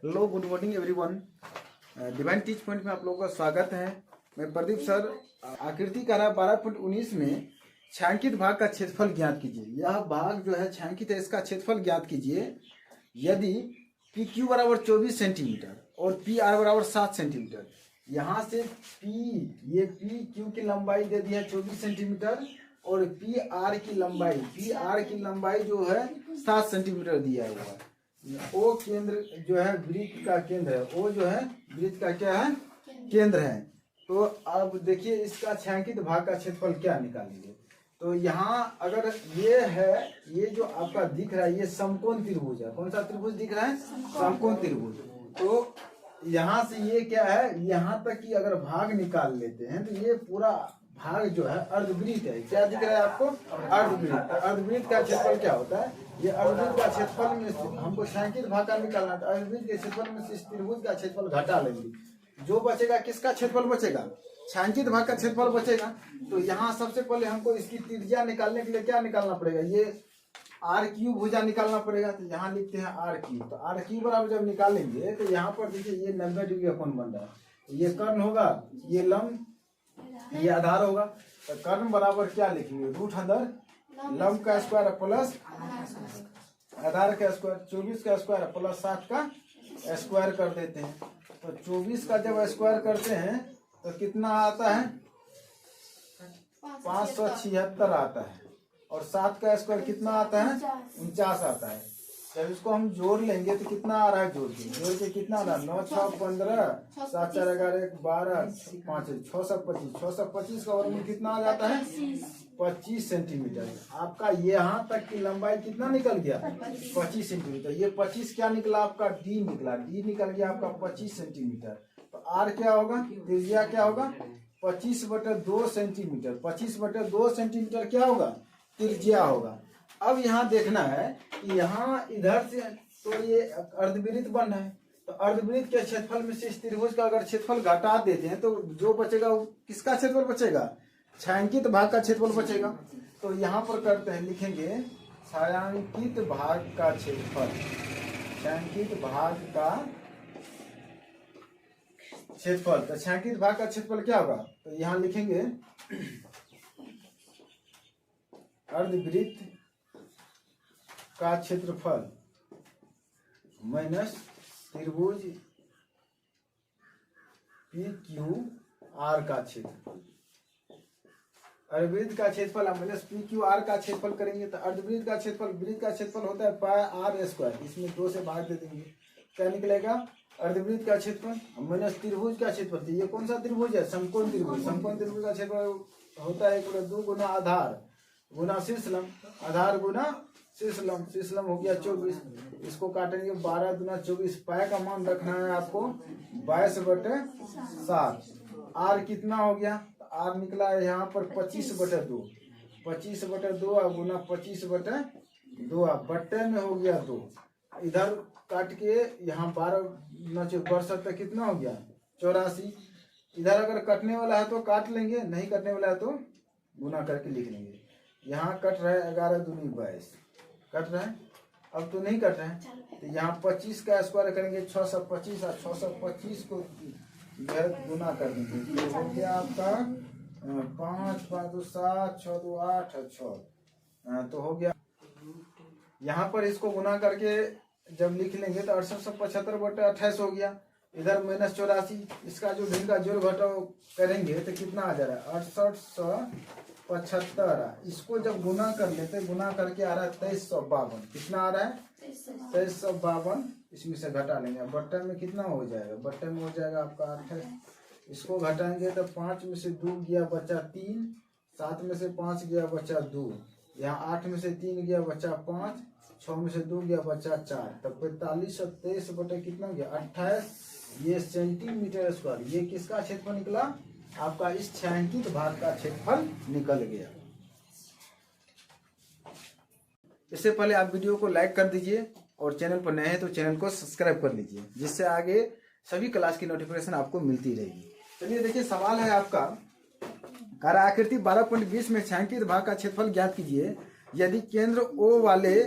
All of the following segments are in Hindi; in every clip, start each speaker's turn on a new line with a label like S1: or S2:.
S1: Hello, good morning everyone. Divine teach point में आप लोगों का स्वागत है। मैं प्रदीप सर। आकृति का 12.19 में छायांकित भाग का क्षेत्रफल ज्ञात कीजिए। यह भाग जो है छायांकित है, इसका क्षेत्रफल ज्ञात कीजिए। यदि पी क्यू बराबर 24 सेंटीमीटर और पी आर बराबर 7 सेंटीमीटर, यहाँ से ये पी क्यू की लंबाई दे दी है 24 सेंटीमीटर और पी आर की लंबाई जो है 7 सेंटीमीटर दिया हुआ है। ओ केंद्र जो है वृत्त का केंद्र है, ओ जो है वृत्त का क्या है, केंद्र है। तो अब देखिए इसका छायांकित भाग का क्षेत्रफल क्या निकालेंगे। तो यहाँ अगर ये है, ये जो आपका दिख रहा है ये समकोण त्रिभुज है। कौन सा त्रिभुज दिख रहा है? समकोण त्रिभुज। तो यहाँ से ये क्या है, यहाँ तक कि अगर भाग निकाल लेते हैं तो ये पूरा भाग जो है अर्धवृत्त है। क्या दिख रहा है आपको? अर्धवृत्त। अर्धवृत्त का क्षेत्रफल क्या होता है? ये अर्धवृत्त का क्षेत्रफल में हमको छायांकित भाग का निकालना है। अर्धवृत्त के क्षेत्रफल में से इस त्रिभुज का क्षेत्रफल घटा लेंगे। जो बचेगा किसका क्षेत्रफल बचेगा? छायांकित भाग का क्षेत्रफल बचेगा। तो यहाँ सबसे पहले हमको इसकी त्रिज्या निकालने के लिए क्या निकालना पड़ेगा? ये आर क्यू भुजा निकालना पड़ेगा। तो यहाँ लिखते हैं आर क्यू। तो आर क्यू बराबर जब निकालेंगे तो यहाँ पर देखिए ये 90 डिग्री का कोण बन रहा है। ये कर्ण होगा, ये लंब, ये आधार होगा। तो कर्ण बराबर क्या लिखेंगे? रूट अंदर लंब का स्क्वायर प्लस आधार का स्क्वायर, 24 का स्क्वायर प्लस 7 का स्क्वायर कर देते हैं। तो 24 का जब स्क्वायर करते हैं तो कितना आता है? 576 आता है। और 7 का स्क्वायर कितना आता है? 49 आता है। जब इसको हम जोड़ लेंगे तो कितना आ रहा है? जोड़ के कितना आ रहा है? 9 6 15 7 4 11 1 12 5 625 का वर्गमूल कितना आ जाता है? 25 सेंटीमीटर। आपका यहाँ तक की लंबाई कितना निकल गया? 25 सेंटीमीटर। ये 25 क्या निकला आपका? डी निकला। डी निकल गया आपका 25 सेंटीमीटर। तो आर क्या होगा? त्रिज्या क्या होगा? 25/2 सेंटीमीटर। 25/2 सेंटीमीटर क्या होगा? त्रिज्या होगा। अब यहाँ देखना है कि यहाँ इधर से तो ये अर्धवृत्त बन है। तो अर्धवृत्त के क्षेत्रफल में से इस त्रिभुज का अगर क्षेत्रफल घटा देते हैं तो जो बचेगा वो किसका क्षेत्रफल बचेगा? छायांकित भाग का क्षेत्रफल बचेगा। तो यहाँ पर करते हैं, लिखेंगे छायांकित भाग का क्षेत्रफल। छायांकित भाग का क्षेत्रफल। तो छायांकित भाग का क्षेत्रफल क्या होगा? तो यहाँ लिखेंगे अर्धवृत्त का क्षेत्रफल माइनस त्रिभुज पी क्यू आर का क्षेत्रफल। अर्धवृत्त का क्षेत्रफल माइनस पी क्यू आर का क्षेत्रफल करेंगे तो अर्धवृत्त का क्षेत्रफल, वृत्त का क्षेत्रफल होता है पाई आर स्क्वायर। इसमें 2 से भाग दे देंगे, क्या निकलेगा? अर्धवृत्त का क्षेत्रफल माइनस त्रिभुज का क्षेत्रफल। तो ये कौन सा त्रिभुज है? समकोण त्रिभुज। समकोण त्रिभुज का क्षेत्रफल होता है 2 गुना आधार गुना शीर्ष लंब, आधार गुना शीर्ष लंब। शीर्ष लंब हो गया 24। इसको काटेंगे 12 दूना 24। पाई का मान रखना है आपको 22/7। आर कितना हो गया? आर निकला है यहाँ पर 25/2। 25/2 गुना 25/2 बट्टे में हो गया 2। इधर काट के यहाँ 12 तक कितना हो गया? 84। इधर अगर कटने वाला है तो काट लेंगे, नहीं कटने वाला है तो गुना करके लिख लेंगे। यहाँ कट रहा है 11 दूनी 22 कट रहा है। अब तो नहीं कट रहा है तो यहाँ 25 का स्क्वायर करेंगे 625 और 625 को गुना कर देंगे। ये हो गया आपका 5 5 2 7 6 2 8 6 तो हो गया। यहाँ पर इसको गुना करके जब लिख लेंगे तो 6875/28 हो गया। इधर माइनस 84। इसका जो ढेर का जोड़ घटाव करेंगे तो कितना आ जा रहा है? 6875। इसको जब गुना कर लेते, गुना करके आ रहा है 2352। कितना आ रहा है? 2352। इसमें से घटा लेंगे, बट्टे में कितना हो जाएगा? बट्टे में हो जाएगा आपका 28। इसको घटाएंगे तो 5 में से 2 गया बचा 3, 7 में से 5 गया बचा 2, यहाँ 8 में से 3 गया बचा 5, 6 में से 2 गया बचा 4। तब 45 और 23 बटे कितना गया? 28। ये सेंटीमीटर स्क्वायर। ये किसका क्षेत्रफल निकला? आपका इस छायांकित भाग का क्षेत्रफल निकल गया। इससे पहले आप वीडियो को लाइक कर दीजिए और चैनल पर नए हैं तो चैनल को सब्सक्राइब कर लीजिए, जिससे आगे सभी क्लास की नोटिफिकेशन आपको मिलती रहेगी। चलिए देखिए, सवाल है आपका, आकृति 12.20 में छायांकित भाग का क्षेत्रफल ज्ञात कीजिए। यदि केंद्र O वाले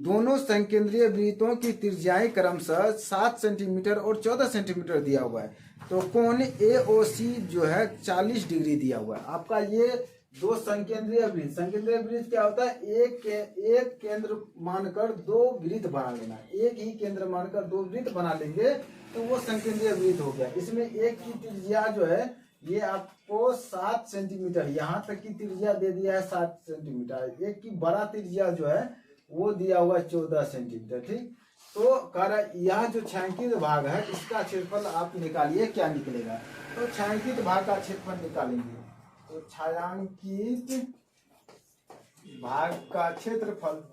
S1: दोनों संकेंद्रीय वृत्तों की त्रिज्याएं क्रमशः 7 सेंटीमीटर और 14 सेंटीमीटर दिया हुआ है, तो कोण AOC जो है 40 डिग्री दिया हुआ है। आपका ये दो संकेंद्रीय वृत्त क्या होता है, एक केंद्र मानकर दो वृत्त बना लेना। एक ही केंद्र मानकर दो वृत्त बना लेंगे तो वो संकेंद्रीय वृत्त हो गया। इसमें एक की त्रिज्या जो है ये आपको 7 सेंटीमीटर, यहाँ तक की त्रिज्या दे दिया है 7 सेंटीमीटर। एक की बड़ा त्रिज्या जो है वो दिया हुआ 14 सेंटीमीटर। ठीक, तो कह रहा है यह जो छायांकित भाग है इसका क्षेत्रफल आप निकालिए, क्या निकलेगा। तो छायांकित भाग का क्षेत्रफल निकालेंगे, तो छायांकित भाग का क्षेत्रफल,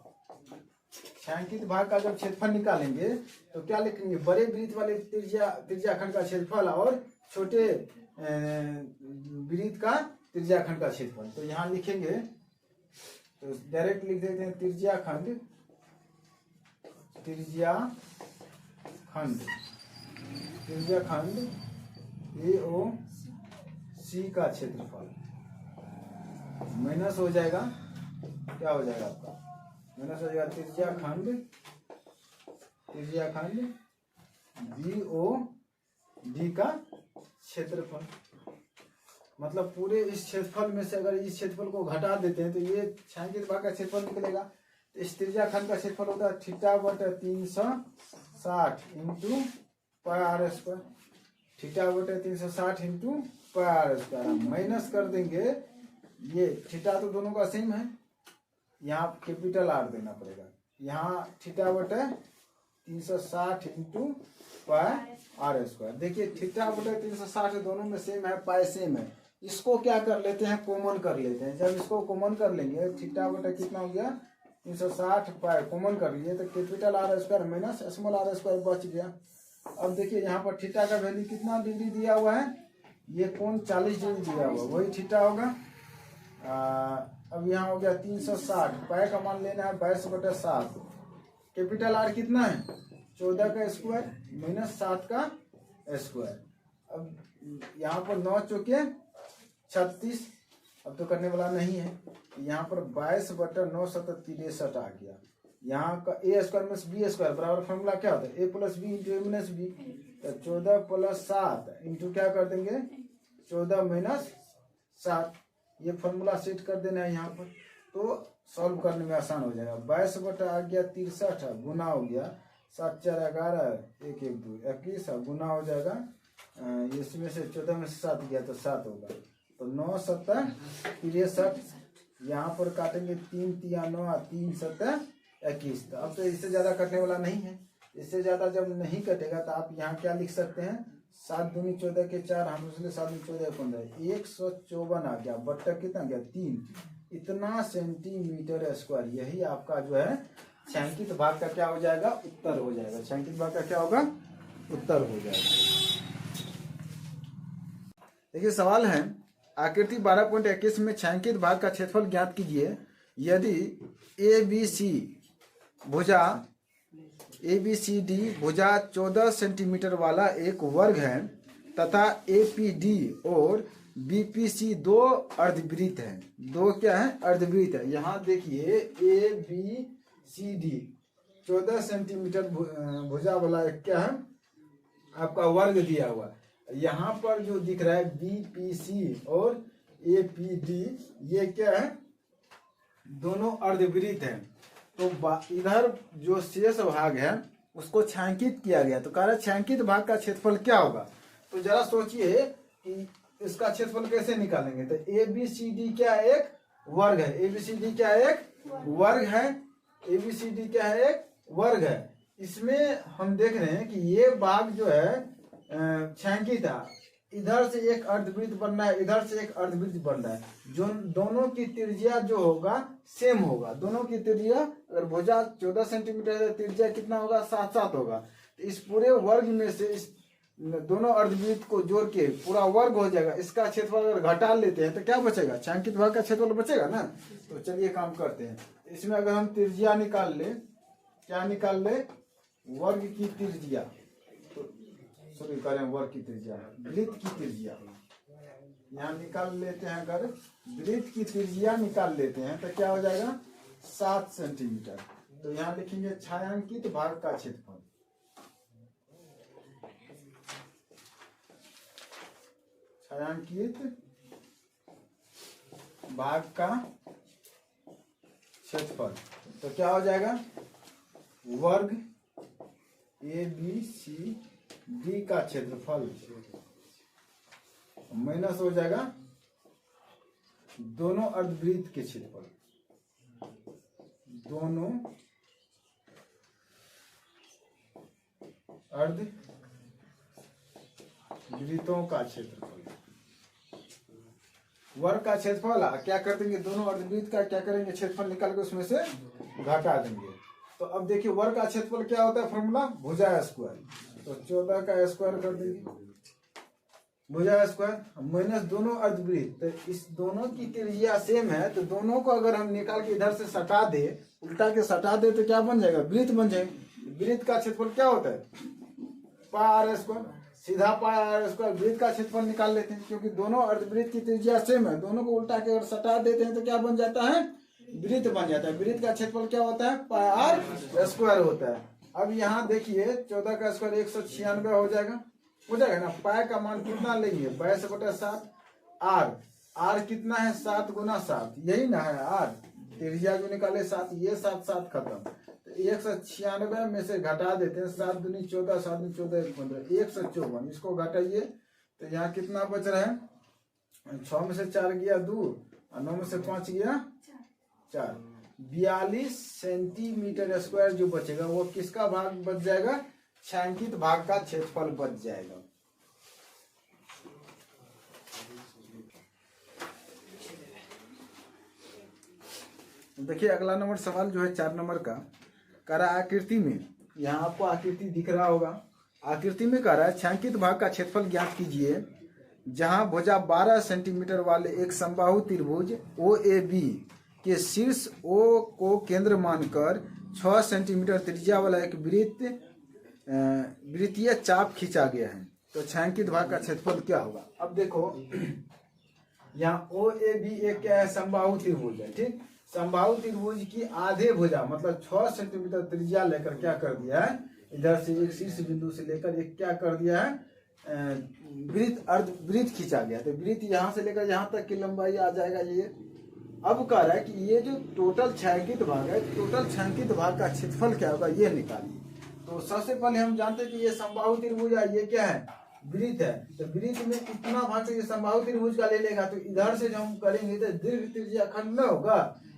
S1: छायांकित भाग का जब क्षेत्रफल निकालेंगे तो क्या लिखेंगे, बड़े वृत्त वाले त्रिज्याखंड का क्षेत्रफल और छोटे वृत्त का त्रिज्याखंड का क्षेत्रफल। तो यहाँ लिखेंगे, तो डायरेक्ट लिख देते हैं त्रिज्याखंड AOC का क्षेत्रफल माइनस हो जाएगा, क्या हो जाएगा आपका, माइनस हो जाएगा त्रिज्याखंड BOD का क्षेत्रफल। मतलब पूरे इस क्षेत्रफल में से अगर इस क्षेत्रफल को घटा देते हैं तो ये छायांकित भाग का क्षेत्रफल निकलेगा। इस त्रिज्याखंड का क्षेत्रफल होता है θ/360 into πr², θ/360 into πr²। Minus कर देंगे, ये थीटा तो दोनों का सेम है, यहाँ कैपिटल R देना पड़ेगा। यहाँ θ/360 इंटू πr²। देखिए θ/360 दोनों में सेम है, पाई सेम है। इसको क्या कर लेते हैं, कॉमन कर लेते हैं। जब इसको कॉमन कर लेंगे θ/ कितना हो गया 360 पाई, कॉमन कर लिए तो capital R² minus small r² बच गया। अब देखिए यहाँ पर थीटा का वैल्यू कितना डिग्री दिया हुआ है, ये कोण 40 डिग्री दिया हुआ, वही थीटा होगा। अब यहाँ हो गया 360, पाई का मान लेना है 22/7, कैपिटल R कितना है 14 का स्क्वायर माइनस 7 का स्क्वायर। अब यहाँ पर 9 चौके 36, अब तो करने वाला नहीं है, यहाँ पर 22/9 7 63 आ गया। यहाँ का A² + B² बराबर फॉर्मूला क्या होता है, A + B × A - B। तो 14 + 7 इंटू क्या कर देंगे 14 - 7, ये फॉर्मूला सेट कर देना है यहाँ पर, तो सॉल्व करने में आसान हो जाएगा। 22 आ गया 63 गुना हो गया 7 4 11 1 1 2 21 गुना हो जाएगा, इसमें से 14 में से 7 गया तो 7 होगा, तो 9 7 63। यहाँ पर काटेंगे 3 3 9 3 7 21। तो अब तो इससे ज्यादा कटने वाला नहीं है, इससे ज्यादा जब नहीं कटेगा तो आप यहाँ क्या लिख सकते हैं, 7 दूनी 14 के 4, हम उसने 7 दूनी 14 15, 154 आ गया, बट्टा कितना गया 3, इतना सेंटीमीटर स्क्वायर। यही आपका जो है छायांकित भाग का क्या हो जाएगा, उत्तर हो जाएगा। छायांकित भाग का क्या होगा, उत्तर हो जाएगा। देखिए सवाल है, आकृति 12.21 में छायांकित भाग का क्षेत्रफल ज्ञात कीजिए। यदि ABCD भुजा 14 सेंटीमीटर वाला एक वर्ग है तथा APD और BPC दो अर्धवृत्त हैं, दो क्या है, अर्धवृत्त है। यहाँ देखिए ABCD 14 सेंटीमीटर भुजा वाला एक क्या है, आपका वर्ग दिया हुआ। यहाँ पर जो दिख रहा है BPC और APD, ये क्या है, दोनों अर्धवृत्त हैं। तो इधर जो शेष भाग है उसको छायांकित किया गया, तो कह रहा है छायांकित भाग का क्षेत्रफल क्या होगा। तो जरा सोचिए कि इसका क्षेत्रफल कैसे निकालेंगे। तो ABCD क्या एक वर्ग है, ABCD क्या एक वर्ग है, ABCD क्या है एक वर्ग है। इसमें हम देख रहे हैं कि ये भाग जो है छायांकित है, इधर से एक अर्धवृत्त बन रहा है, इधर से एक अर्धवृत्त बन रहा है, जो दोनों की त्रिज्या जो होगा सेम होगा। दोनों की त्रिज्या अगर भुजा 14 सेंटीमीटर है, त्रिज्या कितना होगा 7 7 होगा। तो इस पूरे वर्ग में से इस दोनों अर्धवृत्त को जोड़ के पूरा वर्ग हो जाएगा। इसका क्षेत्रफल अगर घटा लेते हैं तो क्या बचेगा, छायांकित भाग का क्षेत्रफल बचेगा ना। तो चलिए काम करते हैं, इसमें अगर हम त्रिज्या निकाल ले, क्या निकाल ले, वर्ग की त्रिज्या, सॉरी करें वर्ग की त्रिज्या, वृत्त की त्रिज्या यहाँ निकाल लेते हैं। अगर वृत्त की त्रिज्या निकाल लेते हैं तो क्या हो जाएगा, 7 सेंटीमीटर। तो यहाँ लिखेंगे छायांकित भाग का क्षेत्रफल। छायांकित भाग का क्षेत्रफल तो क्या हो जाएगा, वर्ग ABCD का क्षेत्रफल माइनस हो जाएगा दोनों अर्धवृत्त के क्षेत्रफल, दोनों अर्धवृत्तों का क्षेत्रफल। वर्ग का क्षेत्रफल क्या कर देंगे, दोनों अर्धवृत्त का क्या करेंगे, क्षेत्रफल निकाल के उसमें से घटा देंगे। तो अब देखिए वर्ग का क्षेत्रफल क्या होता है, फॉर्मूला भुजा स्क्वायर। तो 14 का स्क्वायर कर देंगे, भुजा स्क्वायर माइनस दोनों अर्धवृत्त। तो इस दोनों की त्रिज्या सेम है, तो दोनों को अगर हम निकाल के इधर से सटा दे, उल्टा के सटा दे, तो क्या बन जाएगा, वृत्त बन जाएगा। वृत्त का क्षेत्रफल क्या होता है, पाई आर स्क्वायर। सीधा पाई आर स्क्वायर वृत्त का क्षेत्रफल निकाल लेते हैं, क्योंकि दोनों अर्धवृत्त की त्रिज्या सेम है। दोनों को उल्टा के अगर सटा देते हैं तो क्या बन जाता है, वृत्त बन जाता है। वृत्त का क्षेत्रफल क्या होता है, पाई आर स्क्वायर होता है। अब यहाँ देखिए 14 का स्क्वायर 196 हो जाएगा ना। पाई का मान कितना लेंगे, 22/7। आर कितना है, 7 गुना 7, यही ना है आर। त्रिज्या जो निकाले 7, ये 7 खत्म। तो 196 में से घटा देते हैं, 7 दूनी 14, 7 दूनी 14, 15, 154। इसको घटाइए तो यहाँ कितना बच रहा है, 6 में से 4 गया 2 और 9 में से 5 गया 4। 42 सेंटीमीटर स्क्वायर जो बचेगा वो किसका भाग बच जाएगा, छायांकित भाग का क्षेत्रफल बच जाएगा। देखिए अगला नंबर सवाल जो है 4 नंबर का, कह रहा है आकृति में, यहाँ आपको आकृति दिख रहा होगा। आकृति में कह रहा है छायांकित भाग का क्षेत्रफल ज्ञात कीजिए, जहां भुजा 12 सेंटीमीटर वाले एक समबाहु त्रिभुज OAB के शीर्ष O को केंद्र मानकर 6 सेंटीमीटर त्रिज्या वाला एक वृत्तीय चाप खींचा गया है। तो छायांकित भाग का क्षेत्रफल क्या होगा। अब देखो यहाँ OAB एक क्या है, समबाहु त्रिभुज है, ठीक। समबाहु त्रिभुज की आधे भुजा मतलब 6 सेंटीमीटर त्रिज्या लेकर क्या कर दिया है, इधर से एक शीर्ष बिंदु से लेकर एक क्या कर दिया है, वृत्त खींचा गया। तो वृत्त यहाँ से लेकर यहाँ तक की लंबाई आ जाएगा ये। अब कह रहा है कि ये जो टोटल छायांकित भाग है, टोटल छायांकित भाग का क्षेत्रफल क्या होगा, ये निकालिए। तो सबसे पहले हम जानते हैं कि ये समबाहु त्रिभुज है, ये क्या है, वृत्त है। तो वृत्त में इतना भाग से ये समबाहु त्रिभुज का ले लेगा। तो इधर से जो हम करेंगे तो दीर्घ त्रिज्या खंड न होगा,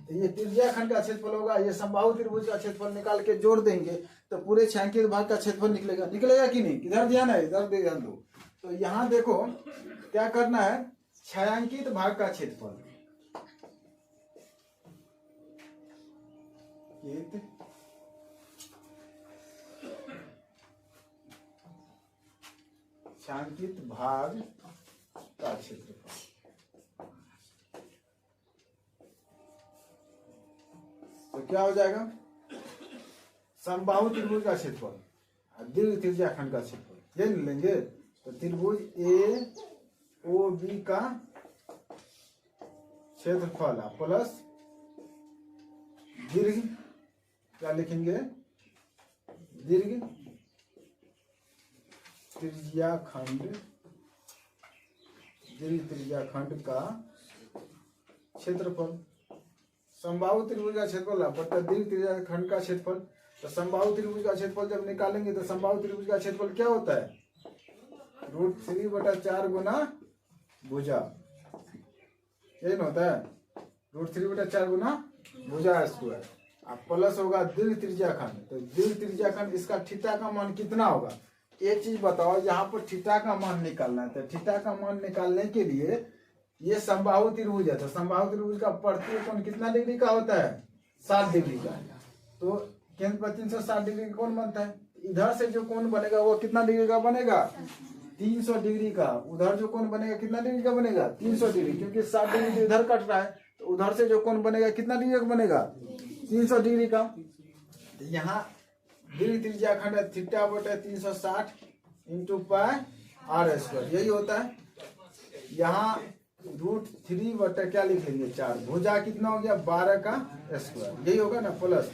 S1: तो ये त्रिज्या खंड का क्षेत्रफल होगा। ये समबाहु त्रिभुज का क्षेत्रफल निकाल के जोड़ देंगे तो पूरे छायांकित भाग का क्षेत्रफल निकलेगा कि नहीं। किधर ध्यान है, इधर ध्यान दो। तो यहाँ देखो क्या करना है, छायांकित भाग का क्षेत्रफल, छायांकित भाग का क्षेत्रफल। तो क्या हो जाएगा, समबाहु त्रिभुज का क्षेत्रफल, दीर्घ त्रिज्या खंड का क्षेत्रफल, ये लेंगे। तो त्रिभुज AOB का क्षेत्रफल प्लस दीर्घ, क्या लिखेंगे, दीर्घ त्रिज्या खंड, दीर्घ त्रिज्या खंड का क्षेत्रफल। समबाहु त्रिभुज का क्षेत्रफल बटा दीर्घ त्रिज्या खंड का क्षेत्रफल। तो समबाहु त्रिभुज का क्षेत्रफल जब निकालेंगे तो समबाहु त्रिभुज का क्षेत्रफल क्या होता है, √3/4 गुना भुजा, यही ना होता है, √3/4 गुना भुजा स्क्वायर। अब प्लस होगा दीर्घ त्रिज्या खंड। तो दीर्घ त्रिज्या खंड, इसका थीटा का मान कितना होगा, एक चीज बताओ, यहाँ पर थीटा का मान निकालना है। तो थीटा का मान निकालने के लिए ये समबाहु त्रिभुज है, तो समबाहु त्रिभुज का प्रत्येक कोण कितना डिग्री का होता है, 60 डिग्री का। तो केंद्र पर 360 डिग्री का कोण बनता है। इधर से जो कोण बनेगा वो कितना डिग्री का बनेगा, 300 डिग्री का। उधर जो कोण बनेगा कितना डिग्री का बनेगा, 300 डिग्री, क्योंकि 60 डिग्री तो इधर कट रहा है। तो उधर से जो कोण बनेगा कितना डिग्री का बनेगा, 300 डिग्री का। तो यहाँ दीर्घ त्रिज्या खंड है, θ/360 × पाई r², यही होता है। यहाँ √3 बटा क्या लिख लेंगे 4। भुजा कितना हो गया 12 का स्क्वायर, यही होगा ना, प्लस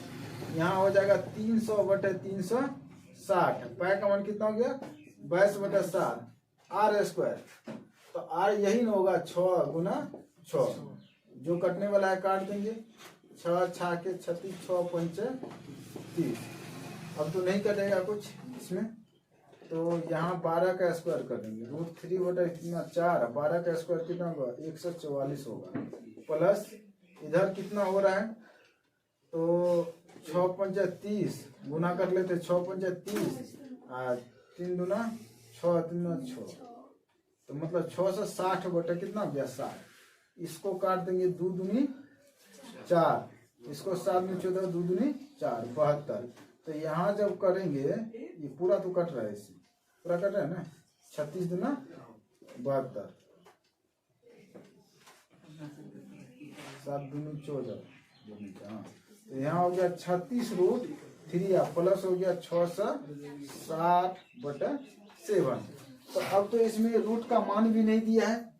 S1: यहाँ हो जाएगा 300 बटे 360। पाई का मान कितना हो गया 22 बटा 7 आर स्क्वायर। तो आर यही ना होगा 6 गुना 6, जो कटने वाला है काट देंगे। 6 6 के 36, 6 पंच 30। अब तो नहीं कटेगा कुछ इसमें, तो यहाँ 12 का स्क्वायर कर देंगे। √3 बटा कितना 4, 12 का स्क्वायर कितना होगा 144 होगा। प्लस इधर कितना हो रहा है, तो 6 पंच 30 गुना कर लेते, 6 पंच 30 और 3 दूना 6 3 6, तो मतलब 6 से 60 बटे कितना हो गया 60। इसको काट देंगे 2 दूनी 4, इसको 7 में 14, 2 दूनी 4 72। तो यहाँ जब करेंगे ये पूरा तो कट रहा है, इसी पूरा कट रहा है ना, 36 दूना 72, 7 दूनी 14। हाँ, तो यहाँ हो गया 36√3 प्लस हो गया 6 से 60 बटे 7। तो अब तो इसमें रूट का मान भी नहीं दिया है,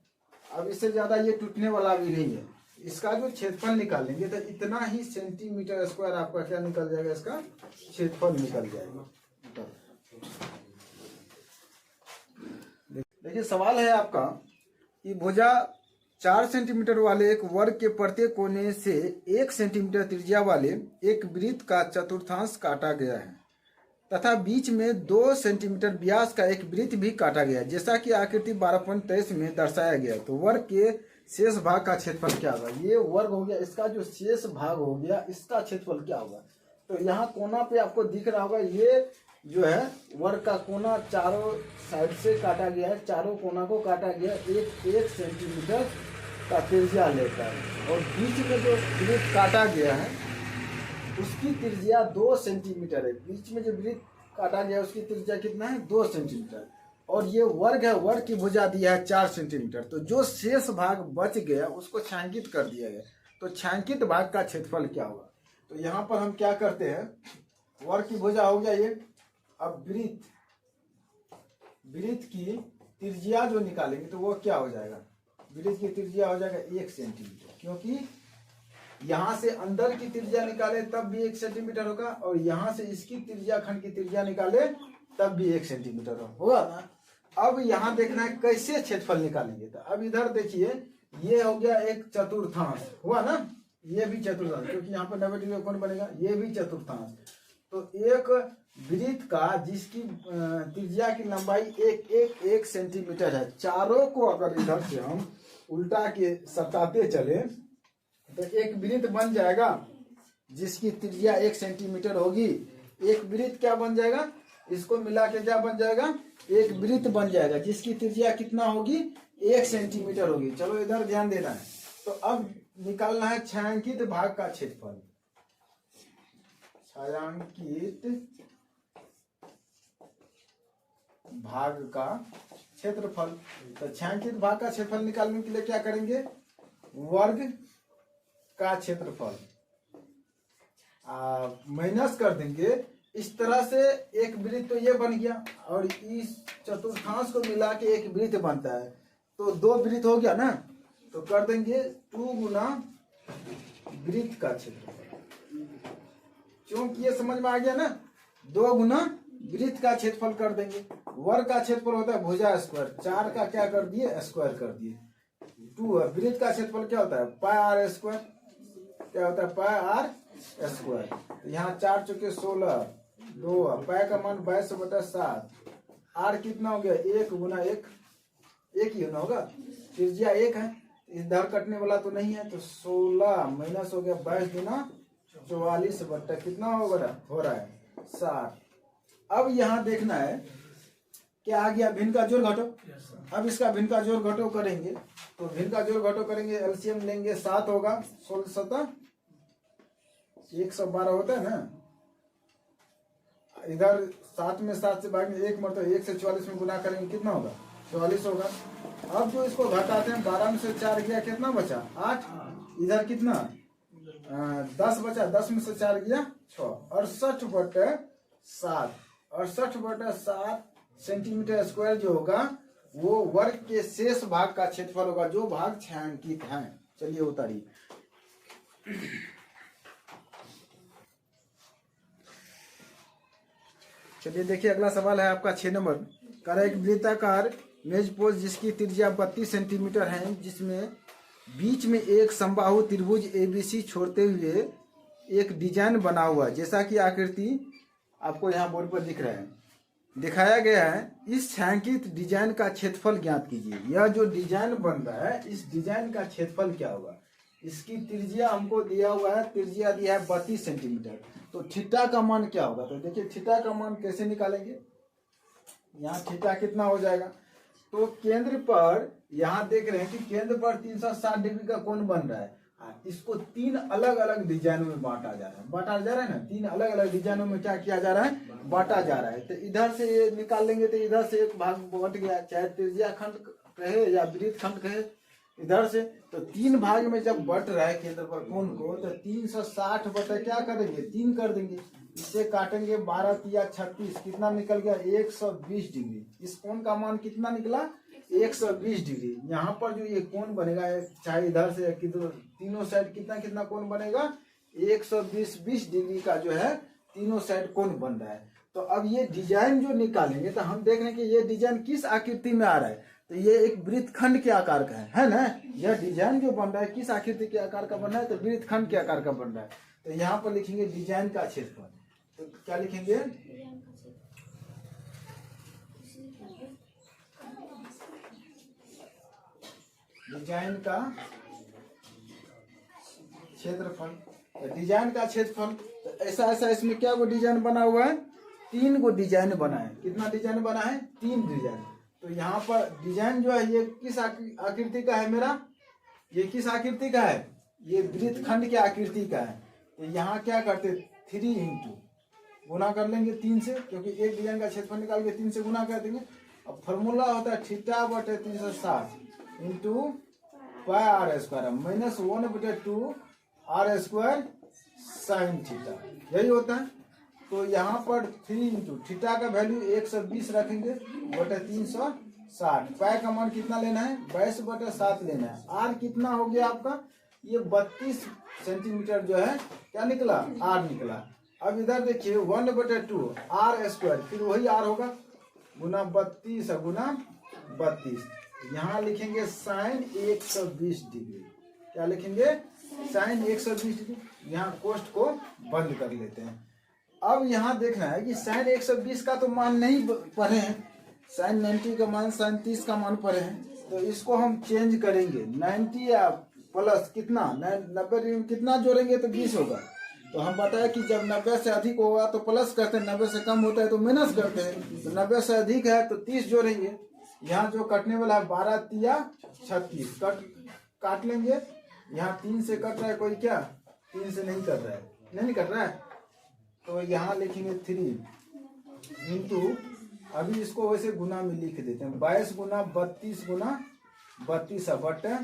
S1: अब इससे ज्यादा ये टूटने वाला भी नहीं है। इसका जो क्षेत्रफल निकालेंगे तो इतना ही सेंटीमीटर स्क्वायर आपका क्या निकल जाएगा, इसका क्षेत्रफल निकल जाएगा। देखिए सवाल है आपका कि भुजा 4 सेंटीमीटर वाले एक वर्ग के प्रत्येक कोने से 1 सेंटीमीटर त्रिज्या वाले एक वृत्त का चतुर्थांश काटा गया है तथा बीच में 2 सेंटीमीटर व्यास का एक वृत्त भी काटा गया, जैसा कि आकृति 12.23 में दर्शाया गया। तो वर्ग के शेष भाग का क्षेत्रफल क्या होगा। ये वर्ग हो गया, इसका जो शेष भाग हो गया इसका क्षेत्रफल क्या होगा। तो यहाँ कोना पे आपको दिख रहा होगा, ये जो है वर्ग का कोना चारों साइड से काटा गया है, चारों कोना को काटा गया 1 सेंटीमीटर का त्रिज्या लेकर, और बीच में जो वृत्त काटा गया है उसकी त्रिज्या 2 सेंटीमीटर है। बीच में जो वृत्त काटा गया उसकी त्रिज्या कितना है 2 सेंटीमीटर, और ये वर्ग है, वर्ग की भुजा दिया है 4 सेंटीमीटर। तो जो शेष भाग बच गया उसको छायांकित कर दिया गया। तो छायांकित भाग का क्षेत्रफल क्या होगा। तो यहाँ पर हम क्या करते हैं, वर्ग की भुजा हो गया ये, अब वृत्त की त्रिज्या जो निकालेंगे तो वो क्या हो जाएगा, वृत्त की त्रिज्या हो जाएगा 1 सेंटीमीटर, क्योंकि यहाँ से अंदर की त्रिज्या निकाले तब भी 1 सेंटीमीटर होगा, और यहाँ से इसकी त्रिज्या खंड की त्रिज्या निकाले तब भी 1 सेंटीमीटर होगा ना। अब यहाँ देखना है कैसे क्षेत्रफल निकालेंगे। तो अब इधर देखिए, ये हो गया एक चतुर्थांश हुआ ना, ये भी चतुर्थांश, क्योंकि यहाँ पर नेगेटिव कौन बनेगा, ये भी चतुर्थांश। तो एक वृत्त का जिसकी त्रिज्या की लंबाई 1 सेंटीमीटर है, चारों को अगर इधर से हम उल्टा के सटाते चले तो एक वृत्त बन जाएगा जिसकी त्रिज्या 1 सेंटीमीटर होगी। एक वृत्त क्या बन जाएगा, इसको मिला के क्या बन जाएगा, एक वृत्त बन जाएगा जिसकी त्रिज्या कितना होगी 1 सेंटीमीटर होगी। चलो इधर ध्यान देना है। तो अब निकालना है छायांकित भाग का क्षेत्रफल। छायांकित भाग का क्षेत्रफल। तो छायांकित भाग का क्षेत्रफल निकालने के लिए क्या करेंगे, वर्ग का क्षेत्रफल माइनस कर देंगे। इस तरह से एक वृत्त तो ये बन गया, और इस चतुर्थांश को मिला के एक वृत्त बनता है, तो 2 वृत्त हो गया ना। तो कर देंगे 2 गुना वृत्त का क्षेत्रफल, क्योंकि ये समझ में आ गया ना, 2 गुना वृत्त का क्षेत्रफल कर देंगे। वर्ग का क्षेत्रफल होता है भुजा स्क्वायर, 4 का क्या कर दिए स्क्वायर कर दिए, 2 है। वृत्त का क्षेत्रफल क्या होता है पाई आर स्क्वायर, क्या होता है पाई आर स्क्वायर। यहाँ 4 चौके 16, 2 पाई का मान 22 बटा 7, आर कितना हो गया 1 गुना 1 ही होना होगा, त्रिज्या 1 है, इधर कटने वाला तो नहीं है, तो 16 माइनस हो गया 22 गुना 44 बट्टा कितना हो रहा है 60। अब यहाँ देखना है क्या आ गया, भिन्न का जोड़ घटो। अब इसका भिन्न का जोड़ घटो करेंगे, तो भिन्न का जोड़ घटो करेंगे, एलसीएम लेंगे 7 होगा, 16 7 112 होता है ना। इधर 7 में 7 से भागेंगे 1 मतलब 1 से 44 में गुना करेंगे कितना होगा 44 होगा। अब जो इसको घटाते हैं 12 में से 4 गया कितना बचा 8, इधर कितना 10 बचा, 10 में से 4 गया 6, 68 बटे 7 सेंटीमीटर स्क्वायर जो होगा वो वर्ग के शेष भाग का क्षेत्रफल होगा, जो भाग छायांकित है। चलिए उतारिए। चलिए देखिए, अगला सवाल है आपका 6 नंबर। कह रहा है एक वृत्ताकार मेज पोज जिसकी त्रिज्या 32 सेंटीमीटर है, जिसमें बीच में एक समबाहु त्रिभुज एबीसी छोड़ते हुए एक डिजाइन बना हुआ, जैसा कि आकृति आपको यहाँ बोर्ड पर दिख रहा है, दिखाया गया है। इस छायांकित डिजाइन का क्षेत्रफल ज्ञात कीजिए। यह जो डिजाइन बन रहा है, इस डिजाइन का क्षेत्रफल क्या होगा। इसकी त्रिज्या हमको दिया हुआ है, त्रिज्या दिया है 32 सेंटीमीटर। तो थीटा का मान क्या होगा। तो देखिए थीटा का मान कैसे निकालेंगे। यहाँ थीटा कितना हो जाएगा। तो केंद्र पर यहाँ देख रहे हैं कि केंद्र पर 360 डिग्री का कोण बन रहा है। इसको 3 अलग अलग डिजाइनों में बांटा जा रहा है ना। 3 अलग अलग डिजाइनों में क्या किया जा रहा है, बांटा जा रहा है। तो इधर से ये निकाल लेंगे तो इधर से एक भाग बट गया, चाहे त्रिज्या खंड कहे या वृत्त खंड कहे, इधर से। तो 3 भाग में जब बट रहा है केंद्र पर कोण को, तो 360 बटा क्या करेंगे, 3 कर देंगे। इसे काटेंगे 12 तिया 36, कितना निकल गया 120 डिग्री। इस कोण का मान कितना निकला 120 डिग्री। यहाँ पर जो ये कोण बनेगा, चाहे इधर से तीनों साइड कितना कितना कोण बनेगा 120 डिग्री का जो है तीनों साइड कोण बन रहा है। तो अब ये डिजाइन जो निकालेंगे तो हम देख रहे हैं कि ये डिजाइन किस आकृति में आ रहा है। तो ये एक वृत्तखंड के आकार का है ना। यह डिजाइन जो बन रहा है किस आकृति के आकार का बन रहा है, तो वृत्तखंड के आकार का बन रहा है। तो यहाँ पर लिखेंगे डिजाइन का क्षेत्रफल। तो क्या लिखेंगे, डिजाइन का क्षेत्रफल। डिजाइन का क्षेत्रफल। तो ऐसा ऐसा इसमें क्या को डिजाइन बना हुआ है, 3 को डिजाइन बना है। कितना डिजाइन बना है, 3 डिजाइन। तो यहाँ पर डिजाइन जो है ये किस आकृति का है मेरा, ये किस आकृति का है, ये वृत्तखंड के आकृति का है। तो यहाँ क्या करते 3 इंटू गुना कर लेंगे 3 से, क्योंकि एक डिजाइन का क्षेत्रफल निकाल के 3 से गुना कर देंगे। अब फॉर्मूला होता है थीटा बटे 360 into pi r square minus 1/2 r square sine theta, यही होता है। तो यहाँ पर 3 इंटू थीटा का वैल्यू 120 रखेंगे बटे 360। पाई का मान कितना लेना है 22/7 लेना है। आर कितना हो गया आपका, ये 32 सेंटीमीटर जो है क्या निकला, आर निकला। अब इधर देखिए 1/2 आर स्क्वायर, फिर वही आर होगा गुना 32 गुना 32। यहाँ लिखेंगे साइन 120 डिग्री। क्या लिखेंगे, साइन 120 डिग्री। यहाँ कोष्ठ को बंद कर लेते हैं। अब यहाँ देखना है कि साइन 120 का तो मान नहीं पढ़े हैं, साइन 90 का मान, साइन 30 का मान पढ़े हैं। तो इसको हम चेंज करेंगे 90 या प्लस कितना 90 कितना जोड़ेंगे तो 20 होगा। तो हम बताया कि जब 90 से अधिक होगा तो प्लस करते हैं, 90 से कम होता है तो माइनस करते हैं। तो 90 से अधिक है तो 30 जोड़ेंगे। यहाँ जो कटने वाला है 12 तिया 36 काट लेंगे। यहाँ 3 से कट रहा है कोई, क्या 3 से नहीं कट रहा है, नहीं कट रहा है। तो यहाँ लिखेंगे 3 इंटू, अभी इसको वैसे गुना में लिख देते हैं 22 गुना 32 गुना 32 बटे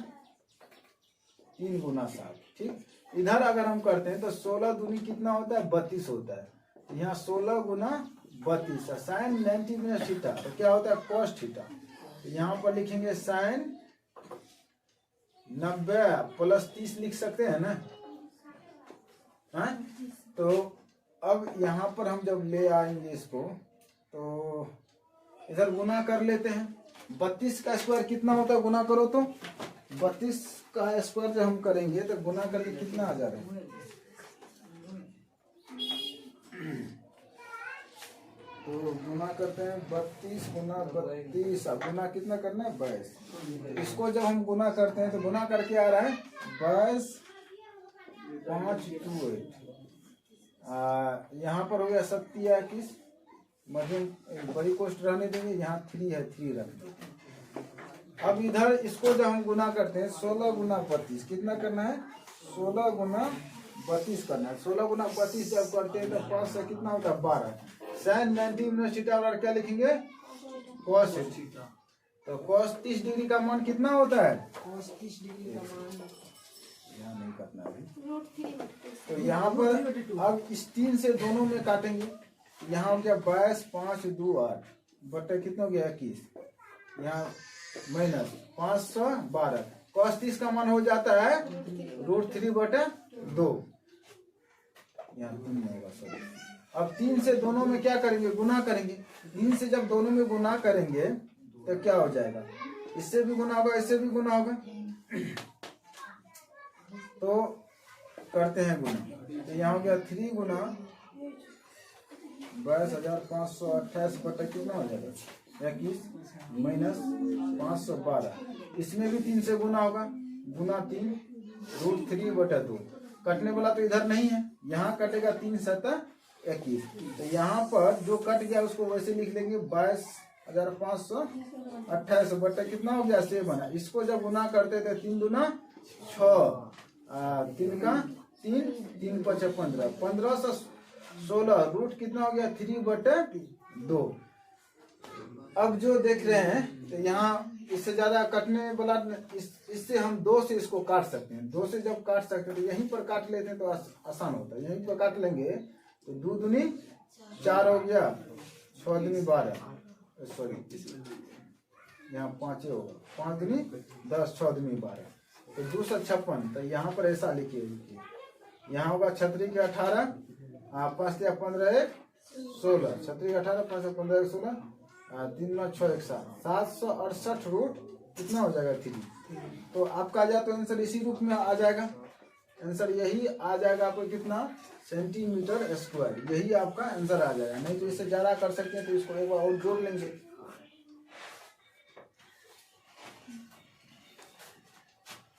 S1: 3 गुना 7। ठीक, इधर अगर हम करते हैं तो 16 दूनी कितना होता है 32 होता है। यहाँ 16 गुना 32 साइन 90 में थीटा, तो क्या होता है कॉस थीटा। तो यहाँ पर लिखेंगे साइन 90 प्लस 30 लिख सकते हैं ना। हाँ, तो अब यहाँ पर हम जब ले आएंगे इसको तो इधर गुना कर लेते हैं। 32 का स्क्वायर कितना होता है, गुना करो तो 32 का स्क्वायर जब हम करेंगे तो गुना करके कितना आ जा रहा है, तो गुना करते हैं 32 गुना 32, गुना कितना करना है 22। इसको जब हम गुना करते हैं तो गुना करके आ रहा है 22 5 2 8। यहाँ पर हो गया 27, मध्यम बड़ी कोष्ठ रहने देंगे, यहाँ 3 है 3 रख देंगे। अब इधर इसको जब हम गुना करते हैं 16 गुना 32 कितना करना है 16 गुना 32 करना है। 16 गुना 32 जब करते हैं तो 5 से कितना होता है 12। साइन 90 में थीटा और क्या लिखेंगे कॉस थीटा। तो कॉस 30 डिग्री का मान कितना होता है, कॉस 30 डिग्री का मान यहाँ नहीं काटना अभी। तो यहाँ पर अब इस 3 से दोनों में काटेंगे। यहाँ हो गया 22 5 2 8 बटे कितना हो गया 21। यहाँ माइनस 512 cos 30 का मान हो जाता है √3/2। यहाँ 3 होगा सॉरी। अब 3 से दोनों में क्या करेंगे, गुना करेंगे। 3 से जब दोनों में गुना करेंगे तो क्या हो जाएगा, इससे भी गुना होगा, इससे भी गुना होगा। तो करते हैं गुना। तो यहाँ हो गया 3 गुना 22,528 बटा कितना हो जाएगा 21 माइनस 512। इसमें भी 3 से गुना होगा, गुना 3 √3/2। कटने वाला तो इधर नहीं है, यहाँ कटेगा 3 7 21। तो यहाँ पर जो कट गया उसको वैसे लिख लेंगे 22,528 बटा कितना हो गया 7। इसको जब गुना करते थे 3 दूना 6, 3 का 3, 3 5 15, 1516 रूट कितना हो गया 3/2। अब जो देख रहे हैं तो यहाँ इससे ज्यादा कटने वाला, इससे हम 2 से इसको काट सकते हैं। 2 से जब काट सकते हैं तो यहीं पर काट लेते हैं तो आसान होता है। यहीं पर काट लेंगे तो 2 दूनी 4 हो गया, 6 दूनी 12, सॉरी यहाँ 5 होगा, 5 दूनी 10, 6 दूनी 12, तो 256। तो यहाँ पर ऐसा लिखिए, यहाँ होगा 6 के 18, 5 या 15 16, 6 के 18, 5 या 15 16, 3 9 6 1 768 रूट कितना हो जाएगा 3। तो आपका आ जाए तो आंसर इसी रूप में आ जाएगा। आंसर यही आ जाएगा आपको कितना सेंटीमीटर स्क्वायर, यही आपका आंसर आ जाएगा। नहीं तो इससे ज्यादा कर सकते हैं तो इसको एक बार और जोड़ लेंगे।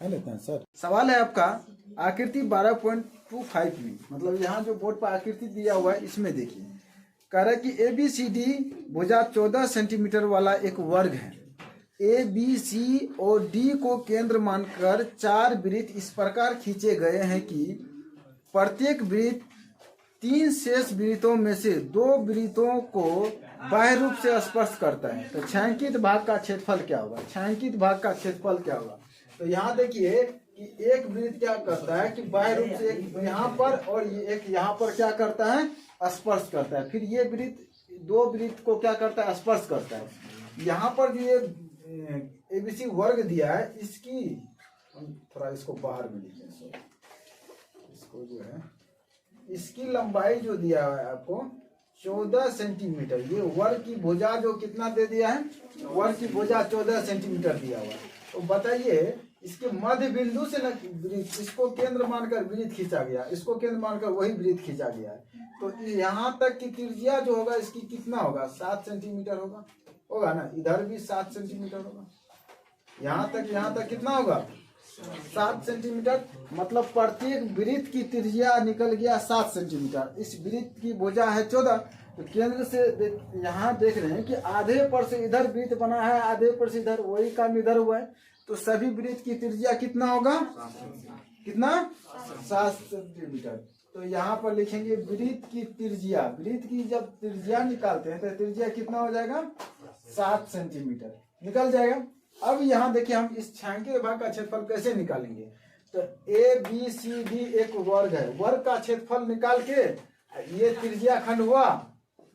S1: है सर। सवाल है आपका आकृति 12.25 में, मतलब यहाँ जो बोर्ड पर आकृति दिया हुआ है इसमें देखिए, कह रहा है कि ABCD भुजा 14 सेंटीमीटर वाला एक वर्ग है। ABC और D को केंद्र मानकर 4 वृत्त इस प्रकार खींचे गए हैं कि प्रत्येक वृत्त 3 शेष वृत्तों में से 2 वृत्तों को बाह्य रूप से स्पर्श करता है। तो छायांकित भाग का क्षेत्रफल क्या होगा, छायांकित भाग का क्षेत्रफल क्या होगा। तो यहाँ देखिए कि एक वृत्त क्या करता है कि बाह्य रूप से एक यहाँ पर और एक यहाँ पर क्या करता है, स्पर्श करता है। फिर ये वृत्त 2 वृत्त को क्या करता है, स्पर्श करता है। यहाँ पर जो ये ABC वर्ग दिया है, इसकी थोड़ा इसको बाहर में लिखें, इसको जो है इसकी लंबाई जो दिया है आपको 14 सेंटीमीटर। ये वर्ग की भुजा जो कितना दे दिया है, वर्ग की भुजा 14 सेंटीमीटर दिया हुआ है। तो बताइए इसके मध्य बिंदु से न इसको केंद्र मानकर वृत्त खींचा गया, इसको केंद्र मानकर वही वृत्त खींचा गया है। तो यहाँ तक की त्रिज्या जो होगा इसकी कितना होगा, 7 सेंटीमीटर होगा ना। इधर भी 7 सेंटीमीटर होगा, यहाँ तक कितना होगा 7 सेंटीमीटर। मतलब प्रत्येक वृत्त की त्रिज्या निकल गया 7 सेंटीमीटर। इस वृत्त की भुजा है 14। तो केंद्र से यहाँ देख रहे हैं कि आधे पर से इधर वृत्त बना है, आधे पर से इधर, वही काम इधर हुआ है। तो सभी वृत्त की त्रिज्या कितना होगा, कितना 7 सेंटीमीटर। तो यहाँ पर लिखेंगे वृत्त की त्रिज्या, वृत्त की जब त्रिज्या निकालते हैं तो त्रिज्या कितना हो जाएगा 7 सेंटीमीटर निकल जाएगा। अब यहाँ देखिए हम इस छायांकित भाग का क्षेत्रफल कैसे निकालेंगे। तो ABCD एक वर्ग है, वर्ग का क्षेत्रफल निकाल के ये त्रिज्या खंड हुआ,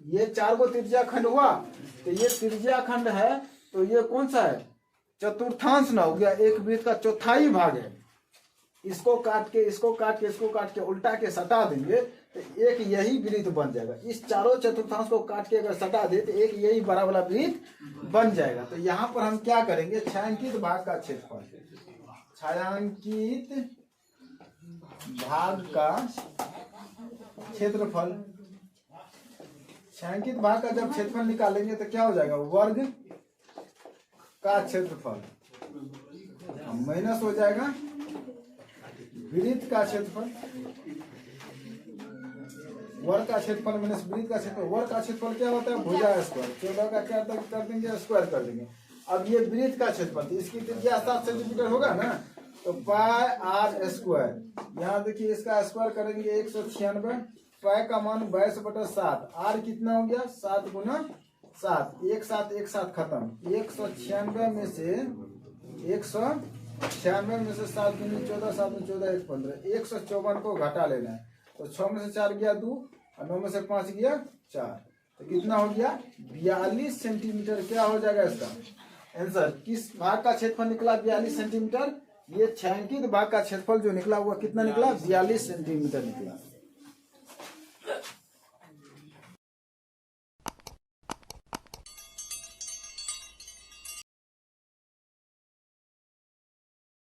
S1: ये 4 गो त्रिज्या खंड हुआ। तो ये त्रिज्या खंड है तो ये कौन सा है, चतुर्थांश ना हो गया, एक वृत्त का चौथाई भाग है। इसको काट के इसको काट के इसको काट के उल्टा के सटा देंगे तो एक यही वृत्त बन जाएगा। इस चारों चतुर्थांश को काट के अगर सटा दे तो एक यही बड़ा वाला वृत्त बन जाएगा। तो यहाँ पर हम क्या करेंगे, छायांकित भाग का क्षेत्रफल, छायांकित भाग का क्षेत्रफल, छायांकित भाग का जब क्षेत्रफल निकालेंगे तो क्या हो जाएगा, वर्ग का क्षेत्रफल माइनस हो जाएगा वृत्त का क्षेत्रफल, वर्ग का क्षेत्रफल माइनस वृत्त का क्षेत्रफल। वर्ग का क्षेत्रफल क्या होता है, भुजा स्क्वायर। 14 का क्या कर देंगे, स्क्वायर कर देंगे। अब ये वृत्त का क्षेत्रफल, इसकी त्रिज्या 7 सेंटीमीटर होगा ना, तो पाई r स्क्वायर। यहाँ देखिए इसका स्क्वायर करेंगे 196, पाई का मान 22/7, r कितना हो गया 7 गुना 7, एक साथ खत्म। 196 में से 7 दूनी 14, 7 में 14 1 15, 154 को घटा लेना है। तो 6 में से 4 गया 2 और 9 में से 5 गया 4, तो कितना हो गया 42 सेंटीमीटर क्या हो जाएगा इसका आंसर किस भाग का क्षेत्रफल निकला 42 सेंटीमीटर। ये छायांकित भाग का क्षेत्रफल जो निकला हुआ कितना निकला 42 सेंटीमीटर निकला।